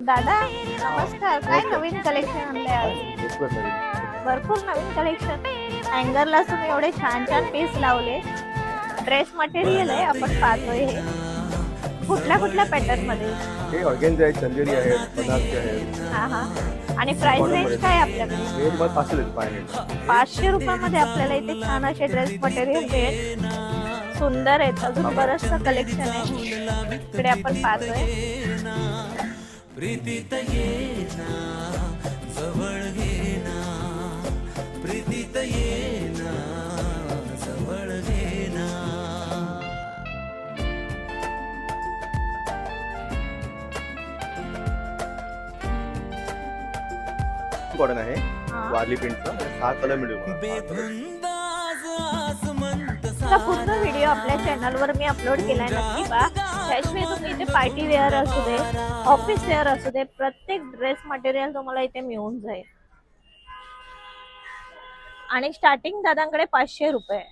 दादा नमस्कार, काय नवीन कलेक्शन आणलंय आज? भरपूर नवीन कलेक्शन. हँगरला तुम्ही एवढे छान छान पीस लावले. ड्रेस मटेरियल आहे, आपण पाहतोय हे कुठल्या कुठल्या पॅटर्न मध्ये? हे ऑर्गेन्झा आहे, चंदेरी आहे, बनारसी आहे. हा हा. आणि प्राइस रेंज काय आहे आपल्याकडे? हे मग 500 रुपयामध्ये आपल्याला इथे छान असे ड्रेस मटेरियल मिळेल. सुंदर आहेत, अजून बरंचसं कलेक्शन आहे इकडे आपण पाहतोय. प्रीतीत ये ना जवळ घे ना, प्रीतीत ये ना जवळ घे ना. कॉटन आहे, वारली प्रिंटचा 6 कलर मिळून. पूर्ण व्हिडिओ आपल्या चॅनलवर मी अपलोड केलाय, नक्की पहा. त्याशिवाय तुम्ही इथे पार्टी वेअर असू दे, ऑफिस वेअर असू दे, प्रत्येक ड्रेस मटेरियल तुम्हाला इथे मिळून जाईल. आणि स्टार्टिंग दादांकडे 500 रुपये.